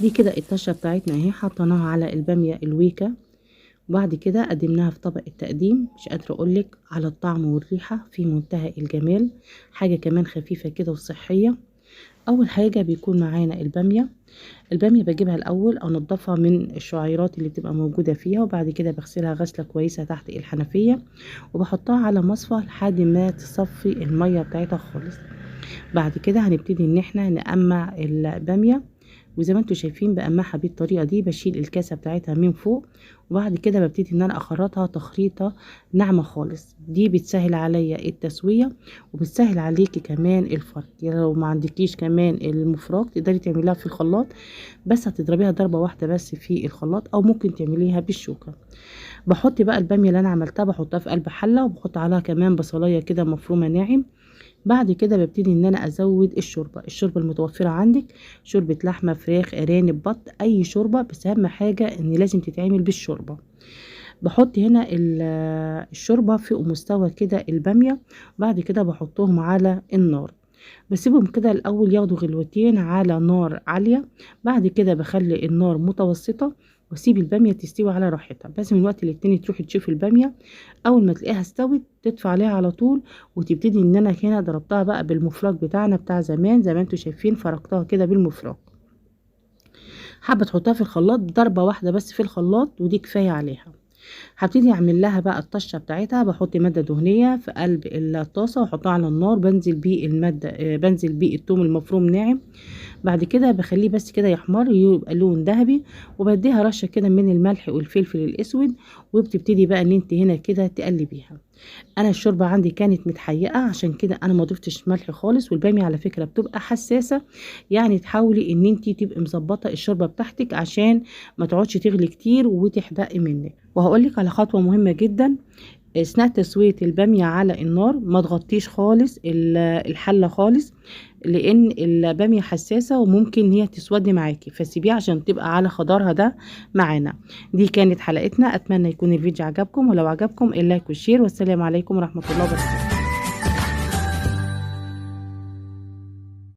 دي كده الطشه بتاعتنا اهي، حطيناها على الباميه الويكه، وبعد كده قدمناها في طبق التقديم. مش قادره اقولك على الطعم والريحه في منتهى الجمال، حاجه كمان خفيفه كده وصحيه. اول حاجه بيكون معانا الباميه بجيبها الاول انضفها من الشعيرات اللي بتبقى موجوده فيها، وبعد كده بغسلها غسله كويسه تحت الحنفيه، وبحطها على مصفى لحد ما تصفي الميه بتاعتها خالص. بعد كده هنبتدي ان احنا نقمع الباميه، وزي ما انتم شايفين بقمعها بالطريقه دي، بشيل الكاسه بتاعتها من فوق، وبعد كده ببتدي ان انا اخرطها تخريطه ناعمه خالص. دي بتسهل عليا التسويه، وبتسهل عليكي كمان الفرك. يعني لو ما عندكيش كمان المفراك تقدري تعمليها في الخلاط، بس هتضربيها ضربه واحده بس في الخلاط، او ممكن تعمليها بالشوكه. بحط بقى الباميه اللي انا عملتها بحطها في قلب حله، وبحط عليها كمان بصلايه كده مفرومه ناعم. بعد كده ببتدي ان انا ازود الشوربه المتوفره عندك، شوربه لحمه، فراخ، ارانب، بط، اي شوربه، بس اهم حاجه ان لازم تتعمل بالشوربه. بحط هنا الشوربه في مستوى كده الباميه، بعد كده بحطهم على النار، بسيبهم كده الاول ياخدوا غلوتين على نار عاليه. بعد كده بخلي النار متوسطه، واسيب الباميه تستوي على راحتها. بس من وقت للتاني تروحي تشوفي الباميه، اول ما تلاقيها استوت تدفع عليها على طول، وتبتدي ان انا هنا ضربتها بقى بالمفرك بتاعنا بتاع زمان، زي ما انتم شايفين فركتها كده بالمفرك. حابه تحطها في الخلاط ضربه واحده بس في الخلاط ودي كفايه عليها. هبتدي اعمل لها بقى الطشه بتاعتها، بحط ماده دهنيه في قلب الطاسه واحطها على النار، بنزل بيه الماده بنزل بيه الثوم المفروم ناعم. بعد كده بخليه بس كده يحمر يبقى لون ذهبي، وبديها رشه كده من الملح والفلفل الاسود، وبتبتدي بقى ان انت هنا كده تقلبيها. انا الشوربه عندي كانت متحيقه، عشان كده انا ما ضفتش ملح خالص. والباميه على فكره بتبقى حساسه، يعني تحاولي ان انت تبقي مظبطه الشوربه بتاعتك عشان ما تقعدش تغلي كتير وتحدقي منك. وهقول لك على خطوه مهمه جدا، اثناء تسويه الباميه على النار ما تغطيش خالص الحله خالص، لان الباميه حساسه وممكن هي تسود معاكي، فسيبيها عشان تبقى على خضارها ده معانا. دي كانت حلقتنا، اتمنى يكون الفيديو عجبكم، ولو عجبكم اللايك والشير، والسلام عليكم ورحمه الله وبركاته.